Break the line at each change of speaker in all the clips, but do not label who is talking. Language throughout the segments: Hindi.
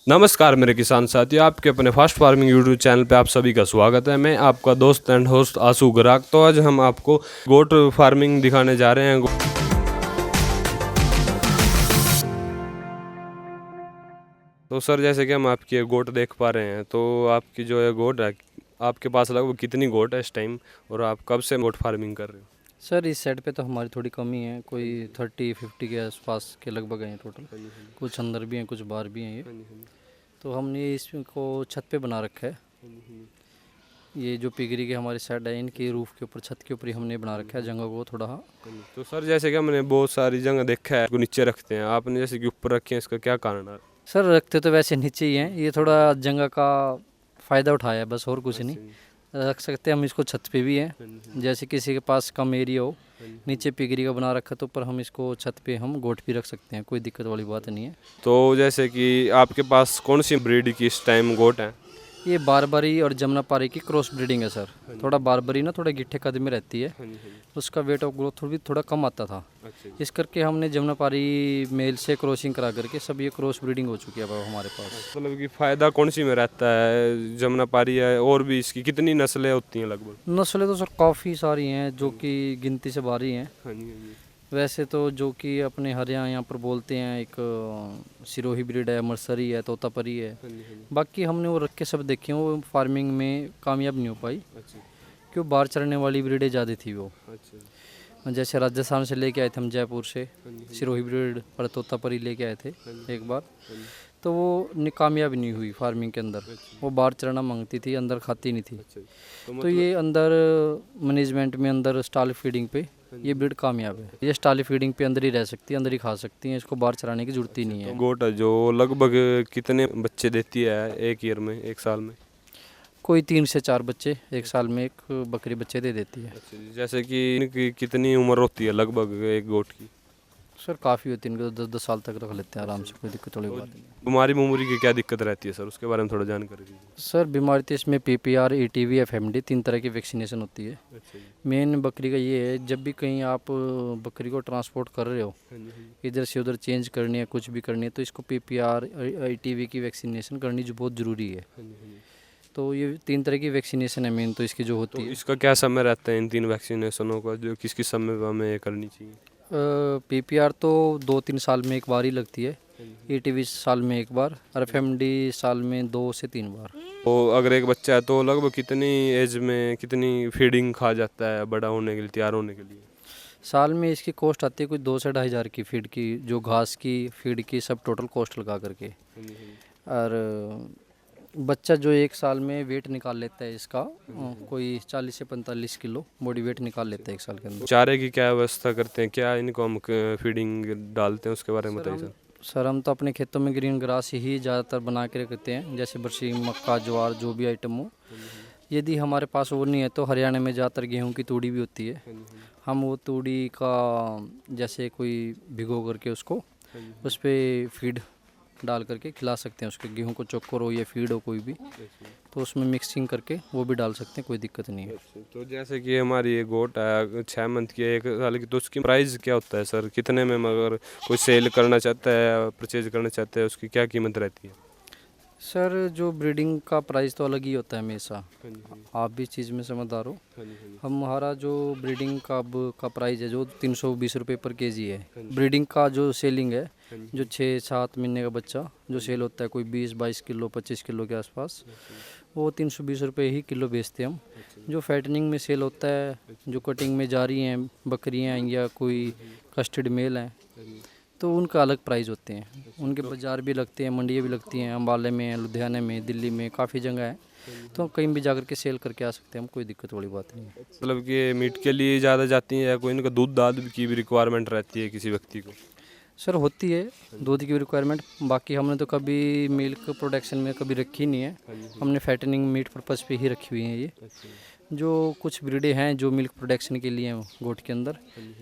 नमस्कार मेरे किसान साथियों, आपके अपने फास्ट फार्मिंग यूट्यूब चैनल पे आप सभी का स्वागत है। मैं आपका दोस्त एंड होस्ट आशु गराग। तो आज हम आपको गोट फार्मिंग दिखाने जा रहे हैं। तो सर, जैसे कि हम आपकी ये गोट देख पा रहे हैं, तो आपकी जो है गोट है, आपके पास लगभग कितनी गोट है इस टाइम, और आप कब से गोट फार्मिंग कर रहे हो?
सर इस साइड पे तो हमारी थोड़ी कमी है, कोई 30-50 के आसपास के लगभग हैं टोटल। कुछ अंदर भी हैं, कुछ बाहर भी हैं। ये तो हमने इसको छत पे बना रखा है। ये जो पिगरी के हमारी साइड है, इनकी रूफ के ऊपर, छत के ऊपर ही हमने बना रखा है जगह को थोड़ा।
तो सर, जैसे कि हमने बहुत सारी जगह देखा है को नीचे रखते हैं, आपने जैसे कि ऊपर रखे हैं, इसका क्या कारण है?
सर रखते तो वैसे नीचे ही हैं, ये थोड़ा जगह का फ़ायदा उठाया है बस, और कुछ नहीं। रख सकते हम इसको छत पे भी हैं, जैसे किसी के पास कम एरिया हो, नीचे पिगरी का बना रखा तो ऊपर हम इसको छत पे हम गोट भी रख सकते हैं, कोई दिक्कत वाली बात नहीं है।
तो जैसे कि आपके पास कौन सी ब्रीड की इस टाइम गोट है?
ये बारबरी और जमुनापारी की क्रॉस ब्रीडिंग है सर। थोड़ा बारबरी ना थोड़ा गिट्ठे कद में रहती है, उसका वेट ऑफ ग्रोथ भी थोड़ा कम आता था। इस करके हमने जमुनापारी मेल से क्रॉसिंग करा करके सब ये क्रॉस ब्रीडिंग हो चुकी है अब हमारे पास।
मतलब कि फ़ायदा कौन सी में रहता है? जमुनापारी है, और भी इसकी कितनी नस्लें होती हैं लगभग?
नस्लें तो सर काफ़ी सारी हैं, जो कि गिनती से बाहर ही हैं।
हाँ जी, हाँ जी।
वैसे तो जो कि अपने हरियाणा यहाँ पर बोलते हैं, एक सिरोही ब्रीड है, मर्सरी है, तोतापरी है।
हाँ जी, हाँ जी।
बाकी हमने वो रख के सब देखे हैं, वो फार्मिंग में कामयाब नहीं हो पाई,
अच्छा,
क्यों बाहर चढ़ने वाली ब्रीडें ज़्यादा थी वो।
अच्छा।
जैसे राजस्थान से लेके आए थे हम, जयपुर से
हाँ जी,
सिरोही ब्रीड और तोतापरी लेके आए थे
हाँ जी,
एक बार।
हाँ जी।
तो वो कामयाब नहीं हुई फार्मिंग के अंदर। वो बाहर चढ़ना मांगती थी, अंदर खाती नहीं थी।
अच्छा,
तो
मतलब
ये अंदर मैनेजमेंट में अंदर स्टाल फीडिंग पे ये ब्रीड कामयाब है। ये स्टाल फीडिंग पे अंदर ही रह सकती है, अंदर ही खा सकती हैं, इसको बाहर चराने की जरूरत ही नहीं है।
गोट है जो लगभग कितने बच्चे देती है एक ईयर में, एक साल में?
कोई 3 से 4 बच्चे एक साल में एक बकरी बच्चे दे देती है।
अच्छा जी, जैसे कि इनकी कितनी उम्र होती है लगभग एक गोट की?
सर काफ़ी होती है, इनको 10-10 साल तक रख लेते हैं आराम से, कोई दिक्कत वाली बात नहीं।
बीमारी मुमूरी की क्या दिक्कत रहती है सर, उसके बारे में थोड़ा जानकारी दीजिए।
सर बीमारी तो इसमें PPR, ETV, FMD 3 तरह की वैक्सीनेशन होती है।
अच्छा जी।
मेन बकरी का ये है, जब भी कहीं आप बकरी को ट्रांसपोर्ट कर रहे हो,
हाँ जी, हाँ जी।
इधर से उधर चेंज करनी है, कुछ भी करनी है, तो इसको PPR ETV की वैक्सीनेशन करनी जो बहुत ज़रूरी है।
हाँ जी, हाँ जी।
तो ये 3 तरह की वैक्सीनेशन है मेन तो इसकी जो होती
तो
है।
इसका क्या समय रहता है इन 3 वैक्सीनेशनों का, जो किस किस समय में हमें ये करनी चाहिए?
PPR तो 2-3 साल में एक बार ही लगती है,
हाँ जी।
ETV साल में एक बार, और FMD साल में 2 से 3 बार।
तो अगर एक बच्चा है तो लगभग कितनी एज में कितनी फीडिंग खा जाता है बड़ा होने के लिए, तैयार होने के लिए?
साल में इसकी कॉस्ट आती है कुछ 2 से 2,500 की फीड की, जो घास की फीड की सब टोटल कॉस्ट लगा करके।
हाँ जी, हाँ जी।
और बच्चा जो एक साल में वेट निकाल लेता है इसका, कोई 40 से 45 किलो बॉडी वेट निकाल लेता है एक साल के अंदर।
चारे की क्या व्यवस्था करते हैं, क्या इनको हम फीडिंग डालते हैं, उसके बारे में बताइए सर।
सर हम तो अपने खेतों में ग्रीन ग्रास ही ज़्यादातर बना के रखते हैं, जैसे बरसीम, मक्का, ज्वार, जो भी आइटम हो। यदि हमारे पास वो नहीं है तो हरियाणा में ज़्यादातर गेहूं की तूड़ी भी होती है, हम वो तूड़ी का जैसे कोई भिगो करके उसको उस पर फीड डाल करके खिला सकते हैं उसके, गेहूं को चोकर हो या फीड हो कोई भी, तो उसमें मिक्सिंग करके वो भी डाल सकते हैं, कोई दिक्कत नहीं है।
तो जैसे कि हमारी ये गोट है 6 मंथ की है, 1 साल की, तो उसकी प्राइस क्या होता है सर, कितने में? मगर कोई सेल करना चाहता है, परचेज करना चाहता है, उसकी क्या कीमत रहती है?
सर जो ब्रीडिंग का प्राइस तो अलग ही होता है हमेशा,
हाँ जी, हाँ जी।
आप भी इस चीज़ में समझदार हो।
हाँ जी, हाँ जी।
हमारा जो ब्रीडिंग का अब का प्राइस है जो 320 रुपये पर केजी है। ब्रीडिंग का जो सेलिंग है, जो 6-7 महीने का बच्चा जो सेल होता है, कोई 20-22 किलो 25 किलो के आसपास, वो 320 रुपये ही किलो बेचते हैं हम। जो फैटनिंग में सेल होता है, जो कटिंग में जा रही हैं बकरियाँ या कोई कस्टर्ड मेल हैं, तो उनका अलग प्राइस होते हैं। उनके बाज़ार भी लगते हैं, मंडियाँ भी लगती हैं, अम्बाले में, लुधियाने में, दिल्ली में, काफ़ी जगह है, तो हम कहीं भी जाकर के सेल करके आ सकते हैं, हम कोई दिक्कत वाली बात नहीं है।
मतलब कि मीट के लिए ज़्यादा जाती हैं, या कोई इनका दूध दाद की भी रिक्वायरमेंट रहती है किसी व्यक्ति को?
सर होती है दूध की रिक्वायरमेंट, बाकी हमने तो कभी मिल्क प्रोडक्शन में कभी रखी नहीं है, हमने फैटनिंग मीट पर्पज़ पे ही रखी हुई हैं ये। जो कुछ ब्रीडें हैं जो मिल्क प्रोडक्शन के लिए हैं, गोट के अंदर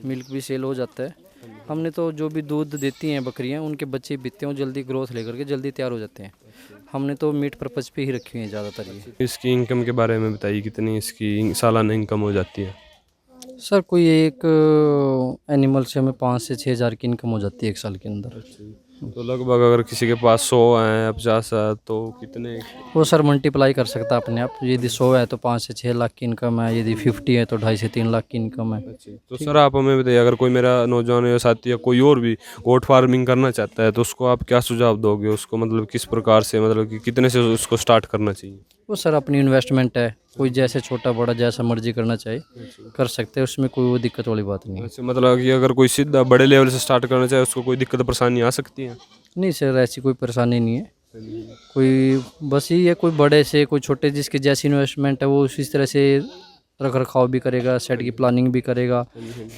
मिल्क भी सेल हो जाता है। हमने तो जो भी दूध देती हैं बकरियां, उनके बच्चे बीतते हैं, वो जल्दी ग्रोथ लेकर के जल्दी तैयार हो जाते हैं। हमने तो मीट पर्पज़ पे ही रखी हुई हैं ज़्यादातर ये।
इसकी इनकम के बारे में बताइए, कितनी इसकी सालाना इनकम हो जाती है?
सर कोई एक एनिमल से हमें 5 से 6 हज़ार की इनकम हो जाती है एक साल के अंदर।
तो लगभग अगर किसी के पास 100 है 50 है तो कितने?
वो सर मल्टीप्लाई कर सकता है अपने आप। यदि 100 है तो 5 से 6 लाख की इनकम है, यदि 50 है तो 2.5 से 3 लाख की इनकम है।
तो सर आप हमें बताइए, अगर कोई मेरा नौजवान या साथी या कोई और भी गोट फार्मिंग करना चाहता है तो उसको आप क्या सुझाव दोगे? उसको मतलब किस प्रकार से, मतलब कि कितने से उसको स्टार्ट करना चाहिए?
वो सर अपनी इन्वेस्टमेंट है, कोई जैसे छोटा बड़ा जैसा मर्जी करना चाहे कर सकते हैं, उसमें कोई वो दिक्कत वाली बात नहीं है।
अच्छा, मतलब कि अगर कोई सीधा बड़े लेवल से स्टार्ट करना चाहे उसको कोई दिक्कत परेशानी आ सकती है?
नहीं सर, ऐसी कोई परेशानी नहीं है। कोई बस यही है, कोई बड़े से कोई छोटे, जिसकी जैसी इन्वेस्टमेंट है वो उसी तरह से रख रखाव भी करेगा, सेट की प्लानिंग भी करेगा,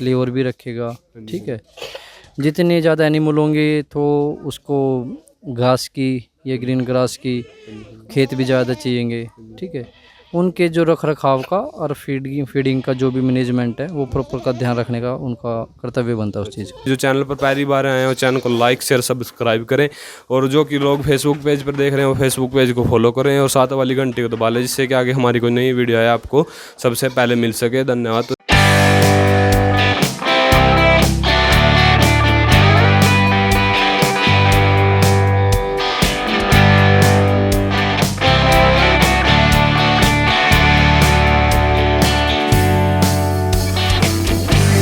लेबर भी रखेगा। ठीक है, जितने ज़्यादा एनिमल होंगे तो उसको घास की या ग्रीन ग्रास की खेत भी ज़्यादा चाहिएंगे। ठीक है, उनके जो रख रखाव का और फीडिंग का जो भी मैनेजमेंट है वो प्रॉपर का ध्यान रखने का उनका कर्तव्य बनता है उस चीज़ का।
जो चैनल पर पहली बार आए हैं वो चैनल को लाइक शेयर सब्सक्राइब करें, और जो कि लोग फेसबुक पेज पर देख रहे हैं वो फेसबुक पेज को फॉलो करें और साथ वाली घंटी को दबा लें, जिससे कि आगे हमारी कोई नई वीडियो है आपको सबसे पहले मिल सके। धन्यवाद।